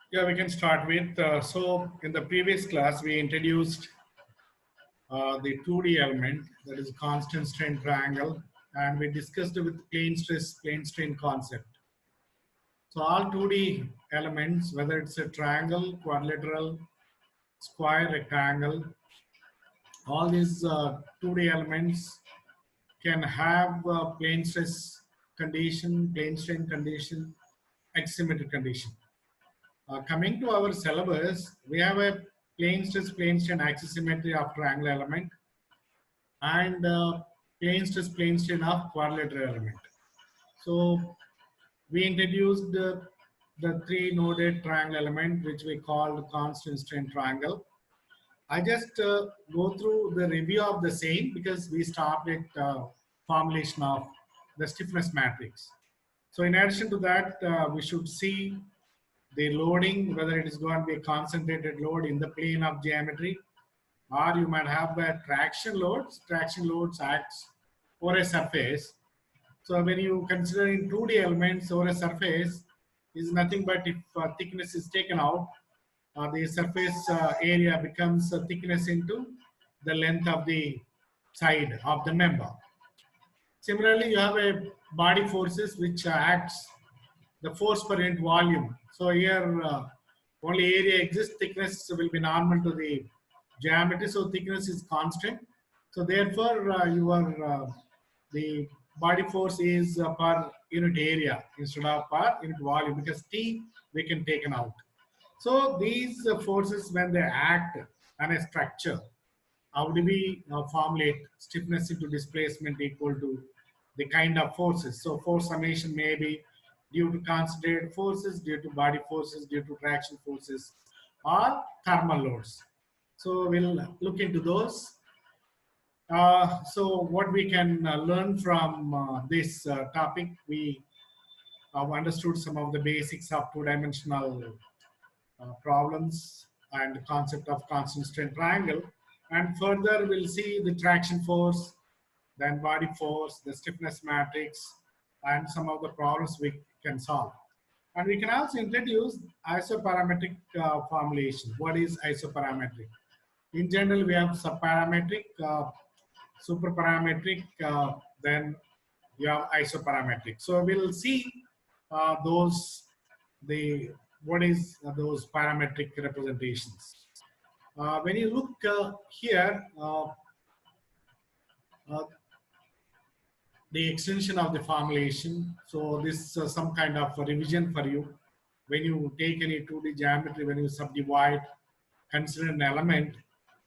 Yeah, we can start with. So, in the previous class, we introduced the 2D element, that is constant strain triangle, and we discussed with plane stress, plane strain concept. So, all 2D elements, whether it's a triangle, quadrilateral, square, rectangle, all these 2D elements can have plane stress condition, plane strain condition, axisymmetric condition. Coming to our syllabus, we have a plane stress, plane strain, axis symmetry of triangle element, and plane stress, plane strain of quadrilateral element. So we introduced the three noded triangle element, which we called constant strain triangle. I just go through the review of the same because we started formulation of the stiffness matrix. So in addition to that, we should see the loading, whether it is going to be a concentrated load in the plane of geometry, or you might have a traction loads. Traction loads acts over a surface. So when you consider in 2D elements over a surface is nothing but if thickness is taken out, the surface area becomes thickness into the length of the side of the member. Similarly, you have a body forces which acts the force per unit volume. So here only area exists, thickness will be normal to the geometry, so thickness is constant. So therefore the body force is per unit area instead of per unit volume, because T we can taken out. So these forces, when they act on a structure, how do we formulate stiffness into displacement equal to the kind of forces? So force summation may be due to concentrated forces, due to body forces, due to traction forces, or thermal loads. So we'll look into those. So what we can learn from this topic, we have understood some of the basics of two-dimensional problems and the concept of constant strain triangle. And further, we'll see the traction force, then body force, the stiffness matrix, and some of the problems we can solve. And we can also introduce isoparametric formulation. What is isoparametric? In general, we have subparametric, superparametric, then you have isoparametric. So we'll see those, the what is those parametric representations. When you look here, the extension of the formulation. So this is some kind of a revision for you. When you take any 2D geometry, when you subdivide, consider an element,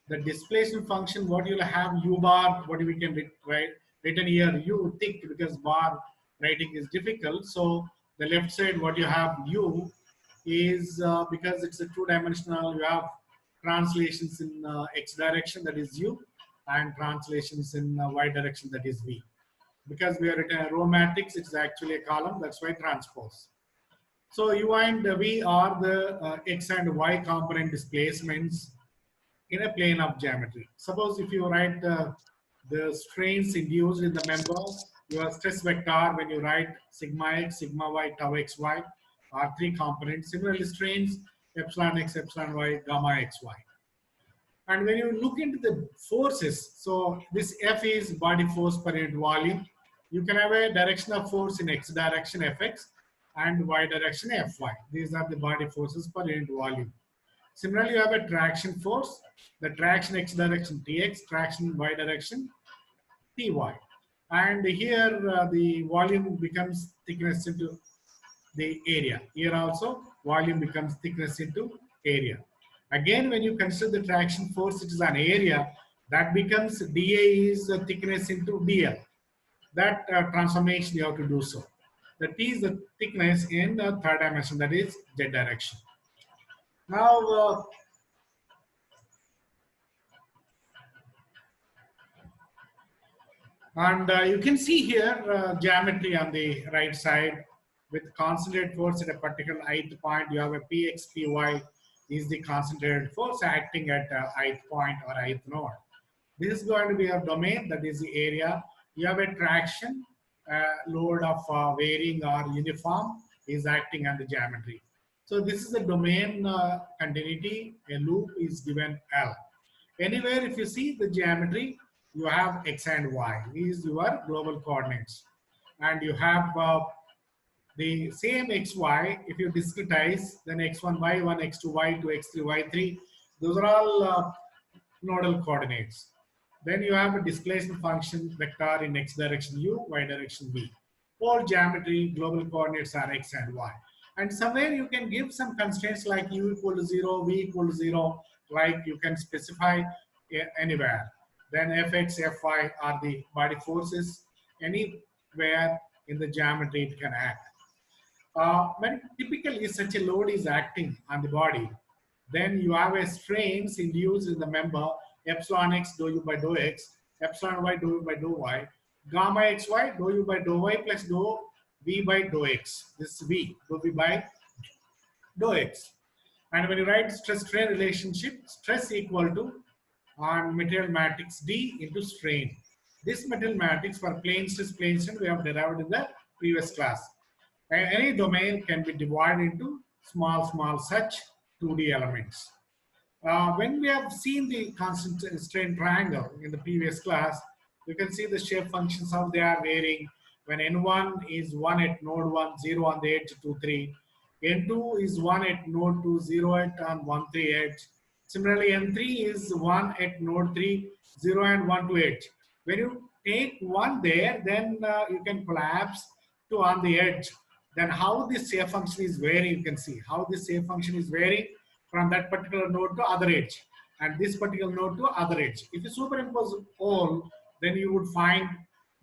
the displacement function, what you'll have u bar, what we can write written here u thick, because bar writing is difficult. So the left side, what you have u is because it's a two-dimensional, you have translations in x direction, that is u, and translations in y direction, that is v. Because we are written a row matrix, it's actually a column, that's why transpose. So u and v are the x and y component displacements in a plane of geometry. Suppose if you write the strains induced in the member, your stress vector, when you write sigma x, sigma y, tau xy are three components. Similarly, strains epsilon x, epsilon y, gamma xy. And when you look into the forces, so this F is body force per unit volume. You can have a direction of force in x direction Fx and y direction Fy. These are the body forces per unit volume. Similarly, you have a traction force, the traction x direction Tx, traction y direction Ty. And here the volume becomes thickness into the area. Here also volume becomes thickness into area. Again, when you consider the traction force, it is an area, that becomes dA is thickness into dl. That transformation you have to do so. The T is the thickness in the third dimension, that is z direction. Now, you can see here geometry on the right side with concentrated force at a particular ith point. You have a Px, Py is the concentrated force acting at ith point or ith node. This is going to be a domain, that is the area. You have a traction load of varying or uniform is acting on the geometry. So this is a domain continuity. A loop is given L. Anywhere if you see the geometry, you have X and Y. These your global coordinates. And you have the same xy, if you discretize, then x1, y1, x2, y2, x3, y3, those are all nodal coordinates. Then you have a displacement function vector in x direction u, y direction v. All geometry, global coordinates are x and y. And somewhere you can give some constraints like u equal to 0, v equal to 0, like you can specify anywhere. Then fx, fy are the body forces. Anywhere in the geometry it can act. When typically such a load is acting on the body, then you have a strains induced in the member, epsilon x dou u by dou x, epsilon y dou u by dou y, gamma xy dou u by dou y plus dou v by dou x. This is v, dou v by dou x. And when you write stress-strain relationship, stress equal to on material matrix D into strain. This material matrix for plane stress we have derived in the previous class. Any domain can be divided into small such 2D elements. When we have seen the constant strain triangle in the previous class, you can see the shape functions, how they are varying. When N1 is 1 at node 1, 0 on the edge 2, 3. N2 is 1 at node 2, 0 at on 1, 3 edge. Similarly, N3 is 1 at node 3, 0 and 1 to edge. When you take 1 there, then you can collapse to on the edge. Then how this shape function is varying, you can see how this shape function is varying from that particular node to other edge and this particular node to other edge. If you superimpose all, then you would find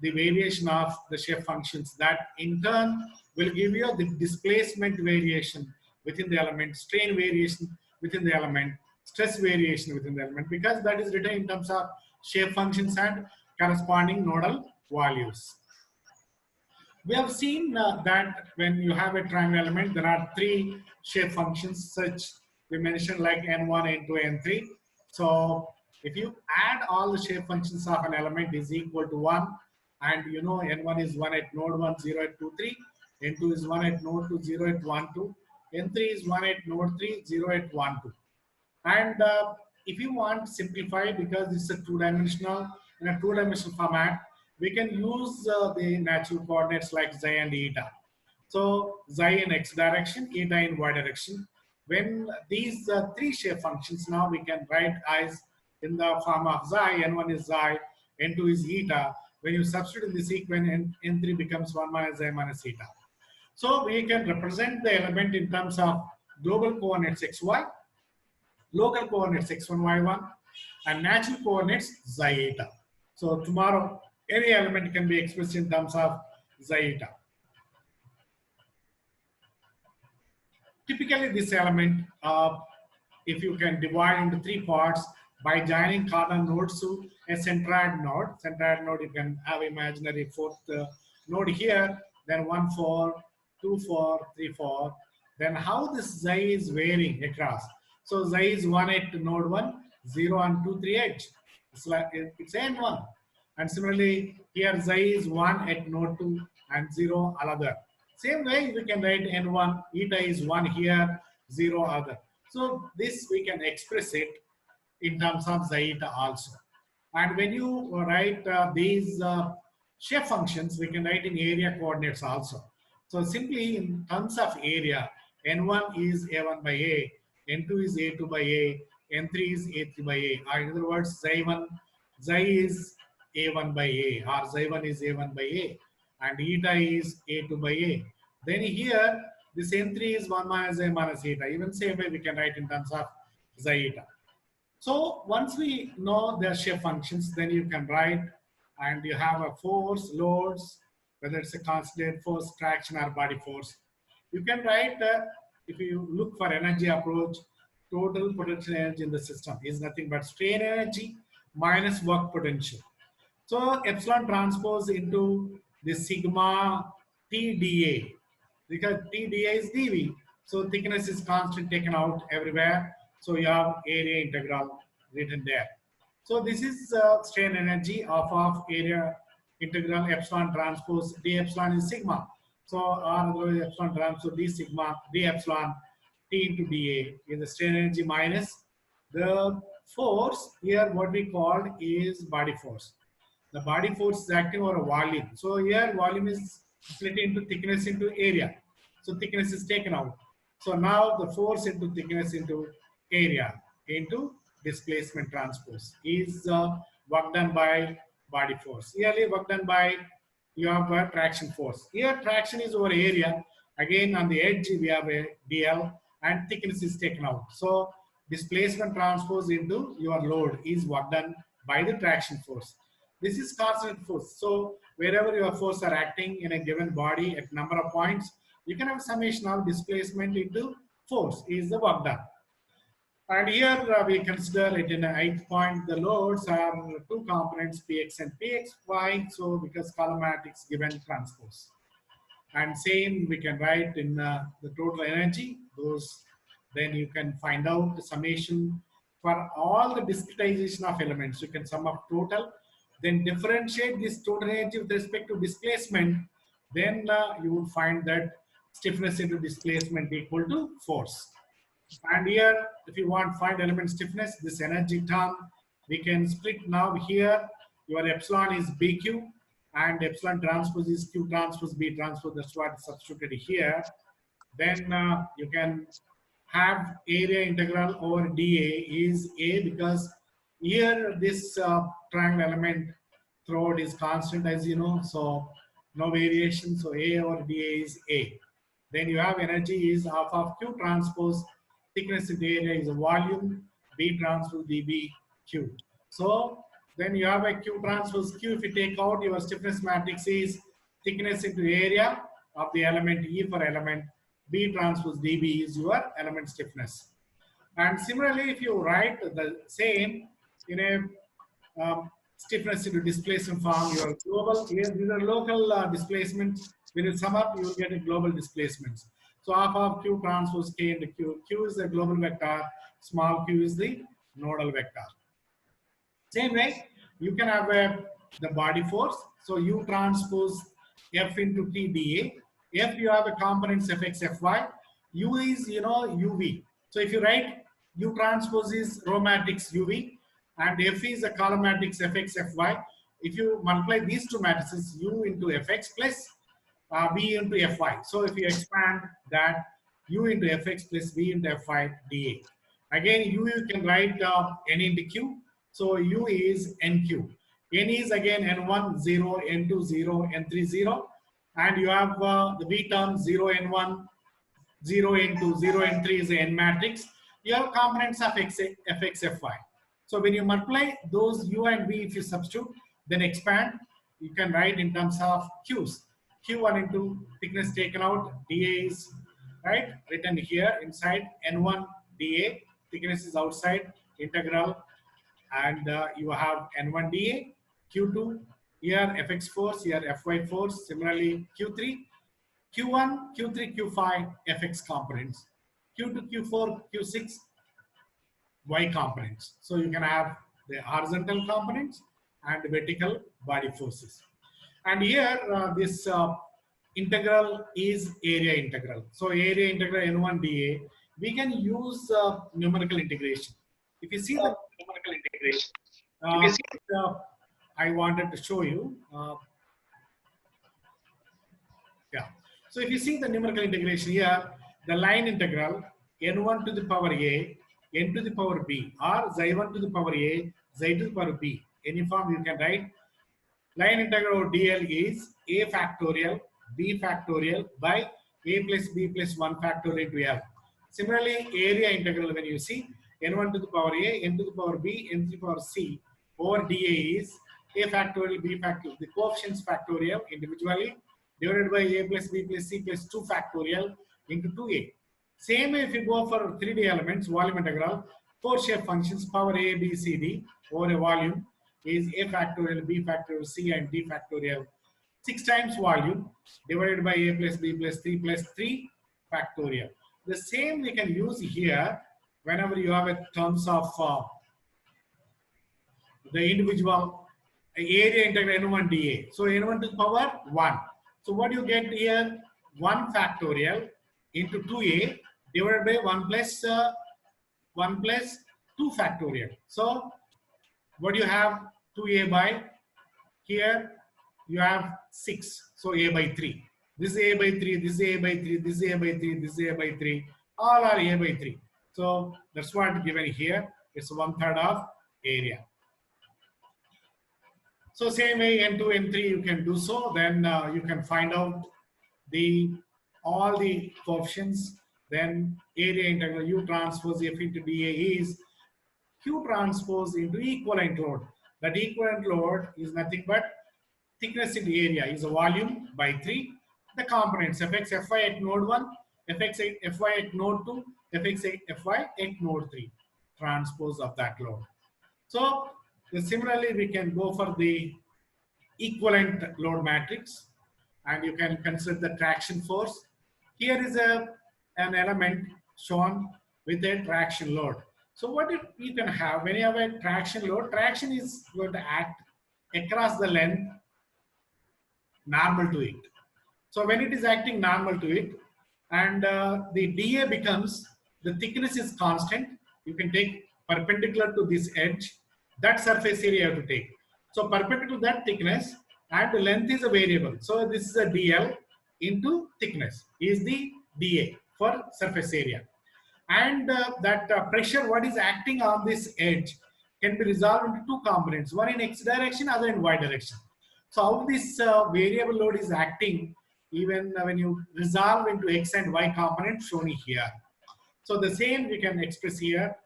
the variation of the shape functions that in turn will give you the displacement variation within the element, strain variation within the element, stress variation within the element, because that is written in terms of shape functions and corresponding nodal values. We have seen that when you have a triangle element, there are 3 shape functions such we mentioned like N1, N2, N3. So if you add all the shape functions of an element is equal to 1, and you know N1 is 1 at node 1, 0 at 2, 3, N2 is 1 at node 2, 0 at 1, 2, N3 is 1 at node 3, 0 at 1, 2. And if you want to simplify, because this is a 2-dimensional, in a 2-dimensional format, we can use the natural coordinates like xi and eta. So xi in x direction, eta in y direction. When these 3 shape functions, now we can write as in the form of xi, n1 is xi, n2 is eta. When you substitute in this equation, n3 becomes 1 minus xi minus eta. So we can represent the element in terms of global coordinates xy, local coordinates x1, y1, and natural coordinates xi eta. So tomorrow, any element can be expressed in terms of xi eta. Typically, this element, if you can divide into 3 parts by joining corner nodes to a centroid node, you can have imaginary 4th node here, then 1, 4, 2, 4, 3, 4. Then how this xi is varying across. So xi is 1 at node 1, 0 and 2, 3 edge. It's like it's n1. And similarly, here xi is 1 at node 2 and 0 another. Same way we can write n1, eta is 1 here, 0 other. So this we can express it in terms of xi eta also. And when you write these shape functions, we can write in area coordinates also. So simply in terms of area, n1 is a1 by a, n2 is a2 by a, n3 is a3 by a. Or in other words, xi is a1 by a, or xi1 is a1 by a, and eta is a2 by a. Then here, this n3 is 1 minus a minus eta. Even same way we can write in terms of xi eta. So once we know their shape functions, then you can write, and you have a force, loads, whether it's a constant force, traction, or body force. You can write, if you look for energy approach, total potential energy in the system is nothing but strain energy minus work potential. So epsilon transpose into the sigma TdA, because TdA is dV. So thickness is constant, taken out everywhere. So you have area integral written there. So this is strain energy of area integral epsilon transpose d epsilon is sigma. So R epsilon transpose d sigma d epsilon T into dA is the strain energy minus the force. Here what we called is body force. The body force is acting over a volume. So here volume is split into thickness into area. So thickness is taken out. So now the force into thickness into area into displacement transpose is work done by body force. Here work done by you have a traction force. Here traction is over area. Again on the edge we have a dl and thickness is taken out. So displacement transpose into your load is work done by the traction force. This is constant force. So wherever your force are acting in a given body at number of points, you can have summation of displacement into force is the work done. And here we consider it in a 8 point. The loads are two components px and pxy. So because column matrix given transpose. And same we can write in the total energy. Those then you can find out the summation for all the discretization of elements. You can sum up total, then differentiate this total energy with respect to displacement. Then you would find that stiffness into displacement equal to force. And here, if you want find element stiffness, this energy term we can split now. Here your epsilon is BQ and epsilon transpose is Q transpose B transpose. That's what substituted here. Then you can have area integral over dA is A, because here this triangle element throughout is constant, as you know, so no variation. So A over dA is A. Then you have energy is half of Q transpose, thickness of the area is a volume, B transpose dB Q. So then you have a Q transpose Q. If you take out your stiffness matrix is thickness into area of the element E for element, B transpose dB is your element stiffness. And similarly, if you write the same in a stiffness into displacement form, your global, here these are local displacements. When you sum up, you will get a global displacements. So half of Q transpose K into Q. Q is the global vector, small q is the nodal vector. Same way, you can have the body force. So U transpose F into T dA. F you have a components Fx, Fy. U is, UV. So if you write U transpose is row matrix UV and F is a column matrix Fx, Fy. If you multiply these two matrices, U into Fx plus V into Fy. So if you expand that, U into Fx plus V into Fy dA. Again, U you can write N into Q. So U is NQ. N is again N1, 0, N2, 0, N3, 0. And you have the V term 0, N1, 0, N2, 0, N3 is the N matrix. You have components of Fx, Fy. So when you multiply those U and V, if you substitute, then expand, you can write in terms of Q's. Q1 into thickness taken out, dA is right written here inside, N1 dA, thickness is outside, integral, and you have N1 dA, Q2, here Fx force, here Fy force, similarly Q3, Q1, Q3, Q5, Fx components, Q2, Q4, Q6, Y components. So you can have the horizontal components and vertical body forces. And here this integral is area integral. So area integral N1 dA, we can use numerical integration. If you see the numerical integration, I wanted to show you. Yeah. So if you see the numerical integration here, the line integral N1 to the power A, N to the power B, or Xi1 to the power A, Xi to the power B. Any form you can write. Line integral of dl is A factorial, B factorial by A plus B plus 1 factorial into L. Similarly, area integral, when you see N1 to the power A, N to the power B, N to the power C over dA is A factorial, B factorial, the coefficients factorial individually divided by A plus B plus C plus 2 factorial into 2A. Same if you go for 3D elements, volume integral, 4 shape functions, power A, B, C, D over a volume is A factorial, B factorial, C and D factorial. 6 times volume divided by A plus B plus 3 factorial. The same we can use here whenever you have a terms of the individual area integral N1 dA. So N1 to the power 1. So what you get here, 1 factorial into 2A divided by 1 plus 2 factorial. So what do you have? 2a by, here you have 6. So a by 3. This is a by 3, this is a by 3, this is a by 3, this is a by 3. All are a by 3. So that's what given here. It's 1/3 of area. So same way n2, n3 you can do so. Then you can find out all the coefficients. Then area integral U transpose F into dA is Q transpose into equivalent load. That equivalent load is nothing but thickness into area is a volume by 3. The components Fx, Fy at node 1, Fx, Fy at node 2, Fx, Fy at node 3. Transpose of that load. So similarly, we can go for the equivalent load matrix, and you can consider the traction force. Here is an element shown with a traction load. So what you can have when you have a traction load, traction is going to act across the length normal to it. So when it is acting normal to it, and the dA becomes, the thickness is constant, you can take perpendicular to this edge, that surface area you have to take. So perpendicular to that thickness, and the length is a variable. So this is a dl into thickness is the dA for surface area. And that pressure what is acting on this edge can be resolved into two components, one in x direction, other in y direction. So how this variable load is acting even when you resolve into x and y components shown here. So the same we can express here.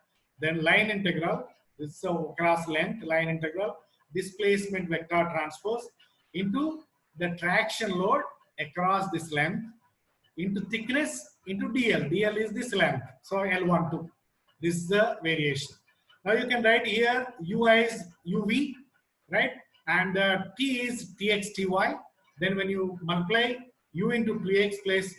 Then line integral, this is across length, line integral, displacement vector transpose into the traction load across this length into thickness into dl. dl is this length, so L12. This is the variation. Now you can write here ui is uv, right? And t is tx ty. Then when you multiply u into 2x plus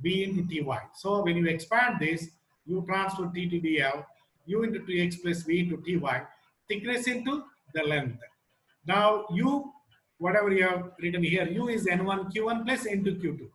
b into ty. So when you expand this, u transfer t to dl, u into 2x plus v into ty, thickness into the length. Now u, whatever you have written here, u is n1 q1 plus n2 q2.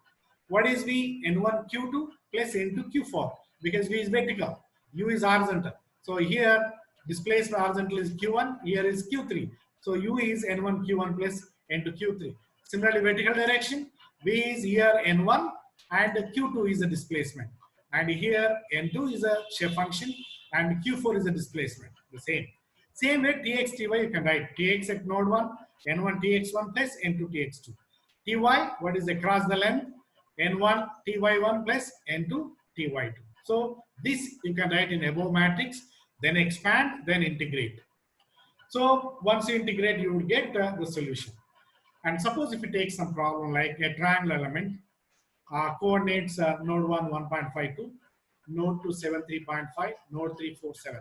What is v? n1 q2 plus n2 q4, because v is vertical, u is horizontal. So here displacement horizontal is q1, here is q3. So u is n1 q1 plus n2 q3. Similarly, vertical direction, v is here n1 and q2 is a displacement. And here n2 is a shape function and q4 is a displacement. The same way tx ty you can write tx at node 1, n1 tx1 plus n2 tx2. ty, what is across the length? n1 ty1 plus n2 ty2. So this you can write in above matrix, then expand, then integrate. So once you integrate, you will get the solution. And suppose if you take some problem like a triangle element, coordinates node 1 1.52, node 2 7 3.5, node 3 4 7.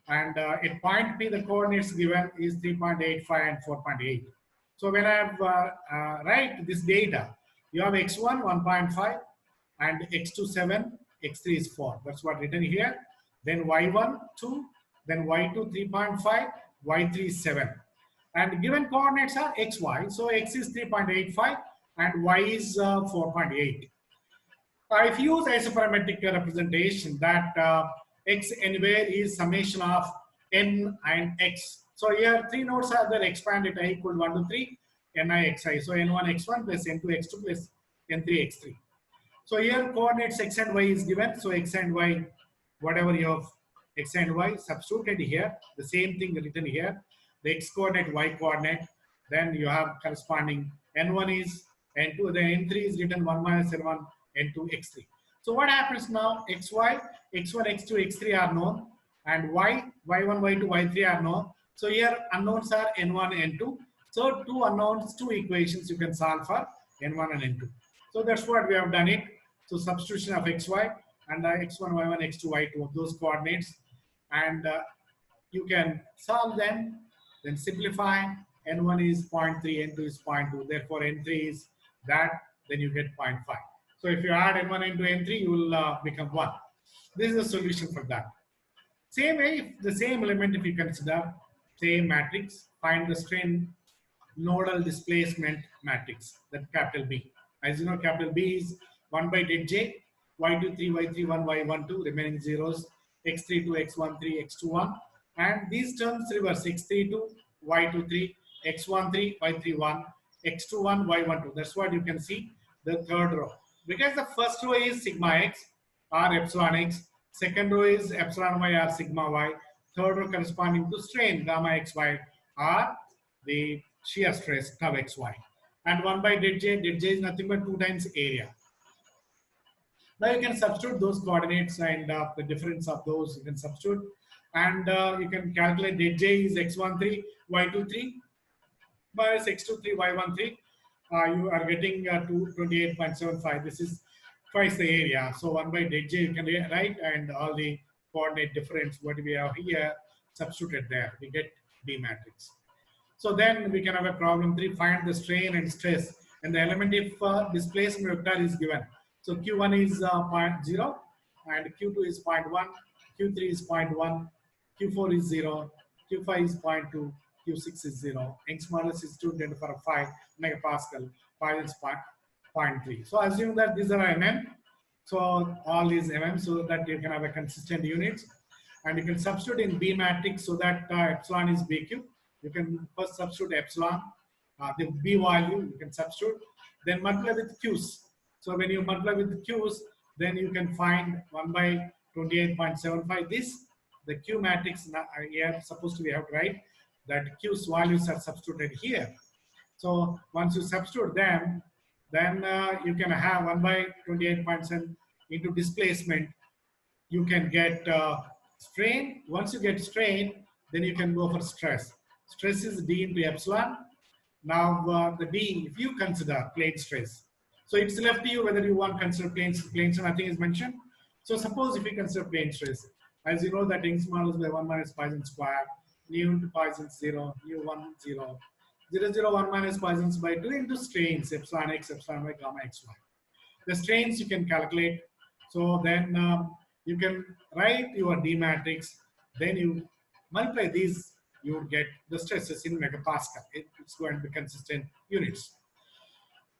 And at point P, the coordinates given is 3.85 and 4.8. So when I write this data, you have x1 1.5 and x2 7, x3 is 4. That's what written here. Then y1 2, then y2 3.5, y3 is 7. And given coordinates are xy, so x is 3.85 and y is 4.8. If you use isoparametric representation, that x anywhere is summation of n and x. So here three nodes are there, expanded I equal 1 to 3, ni xi. So n1 x1 plus n2 x2 plus n3 x3. So here coordinates x and y is given. So x and y, whatever you have x and y substituted here, the same thing written here. The x coordinate, y coordinate, then you have corresponding n1 is n2, then n3 is written 1 minus n1, n2, x3. So what happens now? xy, x1, x2, x3 are known, and y, y1, y2, y3 are known. So here unknowns are n1, n2. So two unknowns, two equations you can solve for n1 and n2. So that's what we have done it. So substitution of xy and x1, y1, x2, y2, those coordinates, and you can solve them. Then simplify, n1 is 0.3, n2 is 0.2, therefore n3 is that, then you get 0.5. So if you add n1 into n3, you will become 1. This is a solution for that. Same way, if the same element, if you consider same matrix, find the strain nodal displacement matrix, that capital B. As you know, capital B is 1 by det j. y23, y31, y12, remaining zeros, x32, x13, x21. And these terms reverse, x32, y23, x13, y31, x21, y12. That's what you can see, the third row. Because the first row is sigma x or epsilon x, second row is epsilon y or sigma y, third row corresponding to strain gamma xy or the shear stress tau xy. And 1 by det j is nothing but 2 times area. Now you can substitute those coordinates and the difference of those you can substitute, and you can calculate det j is x13, y23 minus x23, y13. You are getting 28.75. This is twice the area. So 1 by det j you can write, and all the coordinate difference what we have here substituted there. We get B matrix. So then we can have a problem 3, find the strain and stress and the element if displacement vector is given. So Q1 is 0 and Q2 is 0.1, Q3 is 0.1, Q4 is 0, Q5 is 0.2, Q6 is 0, Young's modulus is 2 10 to the power 5 megapascal, Poisson's 0.3. So assume that these are mm, so all these mm, so that you can have a consistent units, and you can substitute in B matrix so that epsilon is BQ. You can first substitute epsilon, the B value you can substitute, then multiply with Q's. So when you multiply with Q's, then you can find 1 by 28.75. This, the Q matrix here supposed to be have to write that Q's values are substituted here. So once you substitute them, then you can have 1 by 28.7 into displacement. You can get strain. Once you get strain, then you can go for stress. Stress is D into epsilon. Now the D, if you consider plane stress. So it's left to you whether you want to consider plane stress, nothing is mentioned. So suppose if you consider plane stress, as you know that Young's modulus by 1 minus Poisson square, nu into Poisson 0, nu 1, 0, 0, 0, 1 minus Poisson's by 2 into strains, epsilon x, epsilon y, gamma xy. The strains you can calculate. So then you can write your D matrix, then you multiply these, you would get the stresses in megapascal. It's going to be consistent units.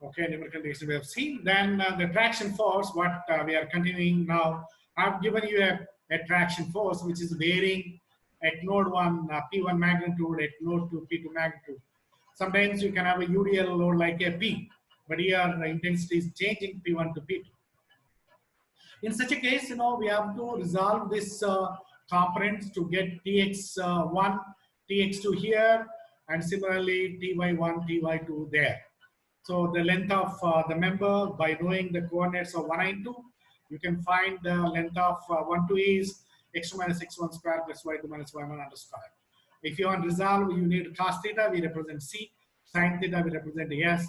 Okay, numerical condition we have seen. Then the traction force, what we are continuing now. I've given you a traction force which is varying at node 1, P1 magnitude, at node 2, P2 magnitude. Sometimes you can have a UDL load like a P, but here the intensity is changing P1 to P2. In such a case, you know, we have to resolve this components to get Tx1, Tx2 here, and similarly Ty1, Ty2 there. So the length of the member, by knowing the coordinates of 1 and 2, you can find the length of 1, 2 is x2 minus x1 square plus y2 minus y1 under square. If you want to resolve, you need cos theta, we represent C, sin theta, we represent S,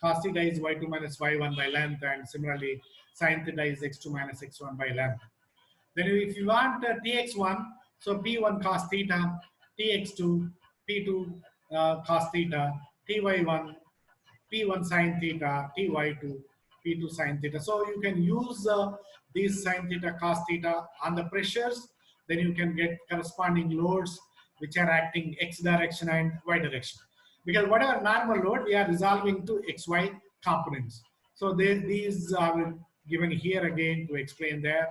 cos theta is y2 minus y1 by length, and similarly sin theta is x2 minus x1 by length. Then if you want Tx1, so P1 cos theta, Tx2, P2 cos theta, Ty1, P1 sin theta, Ty2, P2 sin theta. So you can use these sin theta, cos theta on the pressures, then you can get corresponding loads which are acting x direction and y direction. Because whatever normal load, we are resolving to xy components. So these are given here again to explain there.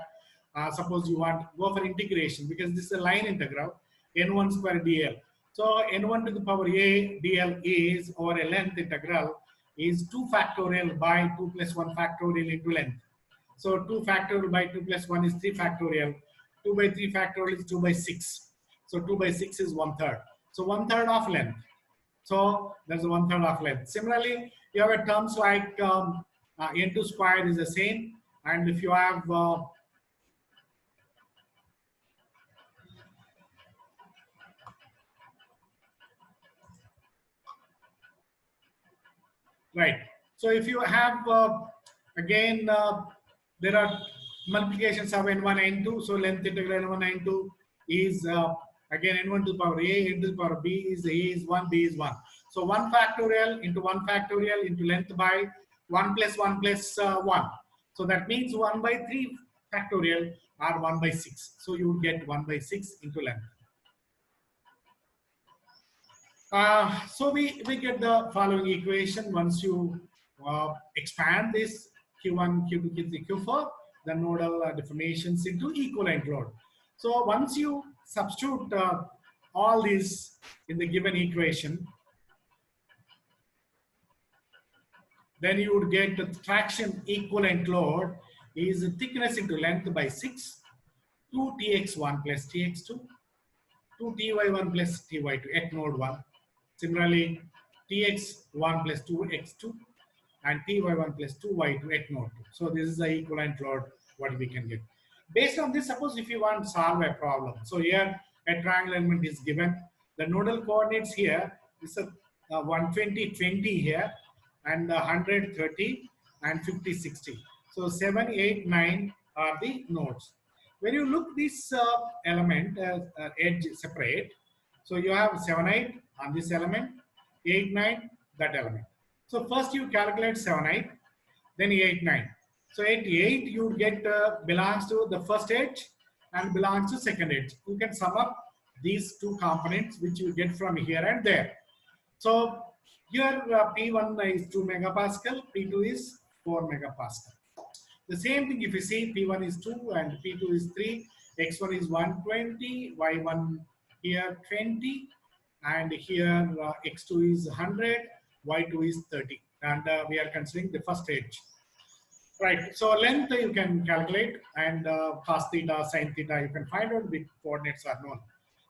Suppose you want to go for integration, because this is a line integral, n1 square dl. So n1 to the power a dl is, or a length integral, is 2 factorial by 2 plus 1 factorial into length. So 2 factorial by 2 plus 1 is 3 factorial. 2 by 3 factorial is 2 by 6. So 2 by 6 is 1/3. So 1/3 of length. So there's a 1/3 of length. Similarly, you have a terms like n2 square is the same. And if you have right. So if you have again there are multiplications of n1 n2. So length integral n1 n2 is again n1 to the power a, n to the power b is a is 1, b is 1. So 1 factorial into 1 factorial into length by 1 plus 1 plus 1. So that means 1 by 3 factorial or 1 by 6. So you would get 1 by 6 into length. So we get the following equation. Once you expand this Q1, Q2, Q3, Q4, the nodal deformations into equivalent load. So once you substitute all these in the given equation, then you would get the traction equivalent load is thickness into length by 6, 2tx1 plus tx2, 2ty1 plus ty2 at node 1. Similarly, tx1 plus 2x2 and ty1 plus 2y2 at node 2. So this is the equivalent load what we can get. Based on this, suppose if you want to solve a problem. So here a triangle element is given. The nodal coordinates here is a 120, 20 here, and 100, 30, and 50, 60. So 7, 8, 9 are the nodes. When you look this element edge separate, so you have 7, 8 on this element, 8, 9 that element. So first you calculate 7, 8, then 8, 9. So 8, 8 you get belongs to the first edge and belongs to second edge. You can sum up these two components which you get from here and there. So here P1 is 2 megapascal, P2 is 4 megapascal. The same thing if you see P1 is 2 and P2 is 3, X1 is 120, Y1 here 20, and here X2 is 100, Y2 is 30, and we are considering the first edge. Right, so length you can calculate, and cos theta, sin theta you can find out, the coordinates are known.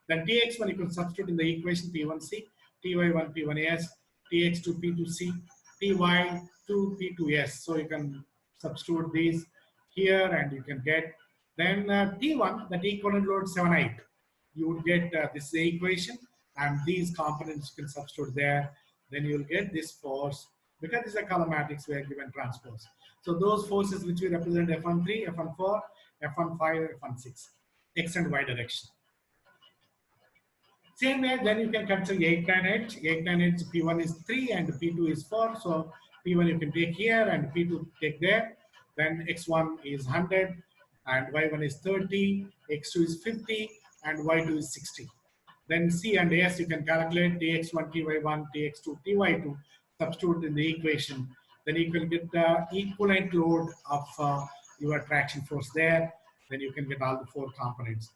Then Tx1 you can substitute in the equation P1C, Ty1 P1S, Tx2 P2C, Ty2 P2S. So you can substitute these here and you can get. Then T1, that equivalent load 7, 8. You would get this equation, and these components you can substitute there. Then you will get this force, because this is a column matrix we are given transpose. So those forces which we represent F13, F14, F15, F16, X and Y direction. Same way, then you can consider 8, 9 edge. 8, 9 edge, P1 is 3 and P2 is 4. So P1 you can take here and P2 take there. Then X1 is 100 and Y1 is 30, X2 is 50 and Y2 is 60. Then C and S you can calculate Tx1, Ty1, Tx2, Ty2, substitute in the equation. Then you can get the equivalent load of your traction force there. Then you can get all the 4 components.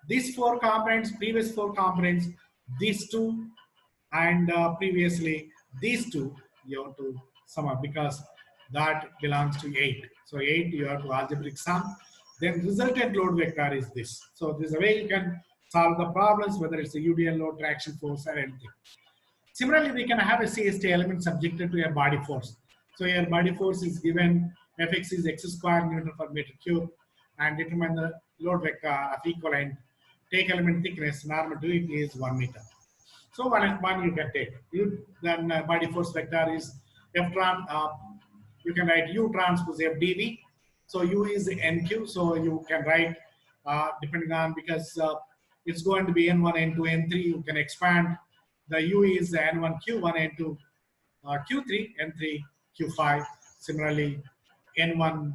These 4 components, previous 4 components, these 2 and previously these 2, you have to sum up because that belongs to 8. So 8 you have to algebraic sum. Then resultant load vector is this. So this is a way you can solve the problems, whether it's a UDL load, traction force, or anything. Similarly, we can have a CST element subjected to a body force. So your body force is given, Fx is x square Newton per meter cube, and determine the load vector of equivalent. Take element thickness, normal to it is 1 meter. So one you can take. Then body force vector is F tran. You can write U transpose F dV. So U is NQ. So you can write depending on, because it's going to be N1, N2, N3. You can expand. The U is N1 Q1, N2 Q3, N3 Q5. Similarly, N1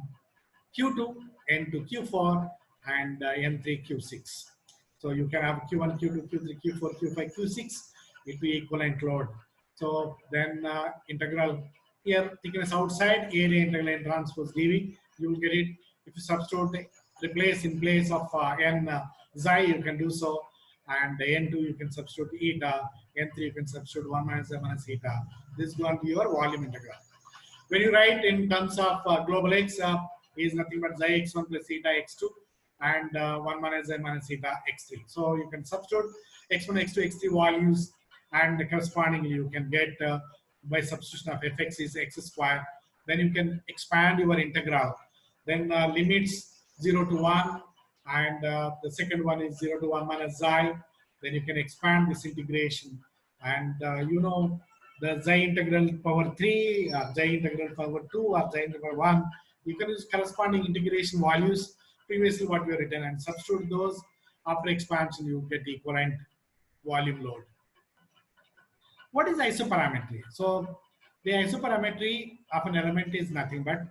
Q2, N2 Q4, and N3 Q6. So you can have Q1, Q2, Q3, Q4, Q5, Q6. It will be equivalent load. So then integral here, thickness outside, area integral N transpose dV. You will get it. If you substitute, replace in place of N xi, you can do so. And N2 you can substitute eta. N3 you can substitute 1 minus m minus eta. This is going to be your volume integral. When you write in terms of global x, is nothing but xi x1 plus eta x2 and 1 minus m minus eta x3. So you can substitute x1, x2, x3 values, and correspondingly you can get by substitution of fx is x square. Then you can expand your integral. Then limits 0 to 1, and the second one is 0 to 1 minus xi. Then you can expand this integration, and you know the xi integral power 3, xi integral power 2, or xi integral 1. You can use corresponding integration values previously what we have written and substitute those. After expansion, you get the equivalent volume load. What is isoparametry? So the isoparametry of an element is nothing but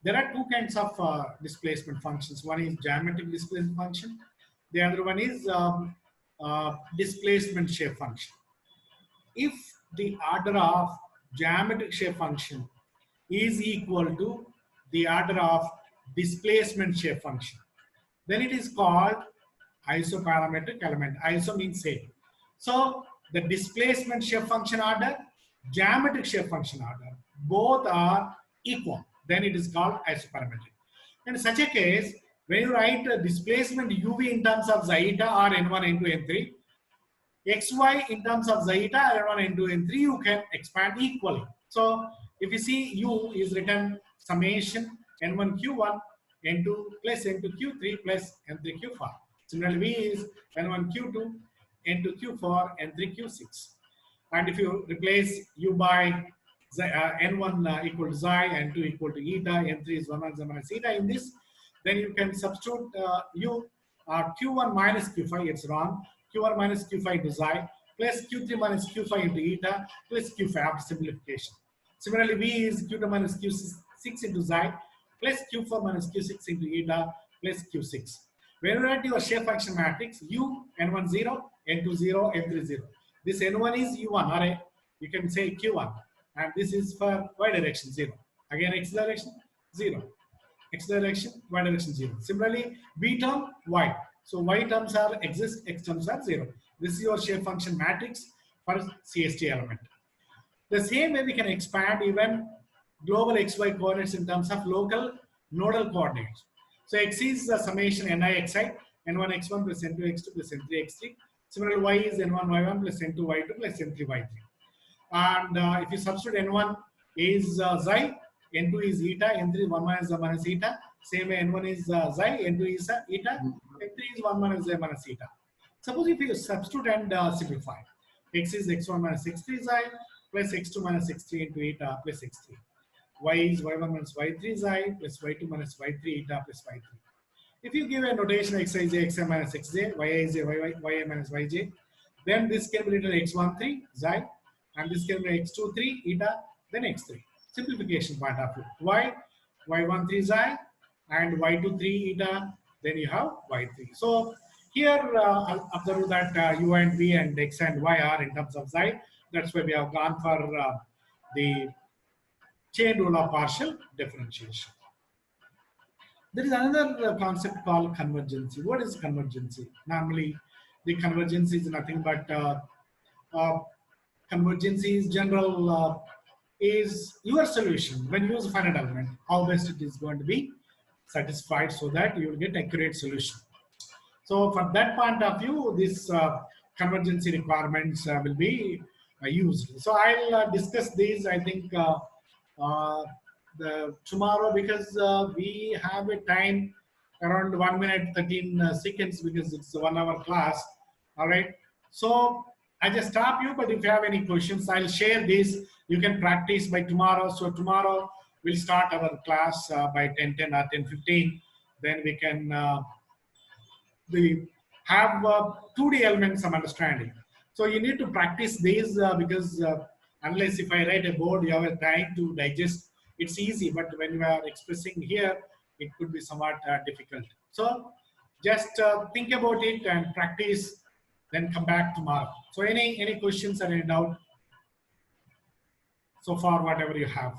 there are 2 kinds of displacement functions. One is geometric displacement function. The other one is displacement shape function. If the order of geometric shape function is equal to the order of displacement shape function. Then it is called isoparametric element. Iso means same. So the displacement shape function order, geometric shape function order, both are equal. Then it is called isoparametric. In such a case, when you write displacement UV in terms of zeta or N1, N2, N3, XY in terms of zeta, N1, N2, N3, you can expand equally. So if you see U is written summation N1 Q1, N2 plus N2 Q3 plus N3 Q4. Similarly, V is N1 Q2, N2 Q4, N3 Q6. And if you replace U by N1 equal to xi, N2 equal to eta, N3 is 1 minus eta in this, then you can substitute U Q1 minus Q5, it's wrong, Q1 minus Q5 into xi, plus Q3 minus Q5 into eta, plus Q5 after simplification. Similarly, V is Q2 minus Q6 into xi, plus Q4 minus Q6 into eta, plus Q6. When you write your shape function matrix, U, N1 0, N2 0, N3 0. This N1 is U1, or you can say Q1. And this is for y direction 0. Again, x direction 0. X direction, y direction 0. Similarly, B term, y. So y terms are exist, x terms are 0. This is your shape function matrix for CST element. The same way we can expand even global xy coordinates in terms of local nodal coordinates. So x is the summation ni xi, n1 x1 plus n2 x2 plus n3 x3. Similarly, y is n1 y1 plus n2 y2 plus n3 y3. And if you substitute n1 is xi, n2 is eta, n3 is 1 minus eta. Same way n1 is xi, n2 is eta, n3 is 1 minus xi minus eta. Suppose if you substitute and simplify, x is x1 minus x3 xi plus x2 minus x3 into eta plus x3. Y is y1 minus y3 xi plus y2 minus y3 eta plus y3. If you give a notation xi is xi minus xj, yi is yi minus yj, then this can be written x13 xi, and this can be x23 eta, then x3. Simplification point of view. Y, y13 xi, and y23 eta, then you have y3. So here observe that u and v and x and y are in terms of xi. That's why we have gone for the chain rule of partial differentiation. There is another concept called convergency. What is convergency? Normally, the convergency is nothing but convergency is general is your solution when you use a finite element, how best it is going to be satisfied so that you will get accurate solution. So from that point of view, this convergency requirements will be used. So I'll discuss these, I think, tomorrow, because we have a time around 1 minute 13 seconds because it's a 1 hour class. All right. So I just stop you, but if you have any questions, I'll share this. You can practice by tomorrow. So tomorrow we'll start our class by 10:10 or 10:15. Then we can we have 2D elements some understanding. So you need to practice these because unless if I write a board, you have a time to digest. It's easy, but when you are expressing here, it could be somewhat difficult. So just think about it and practice, then come back tomorrow. So any questions or any doubt so far, whatever you have?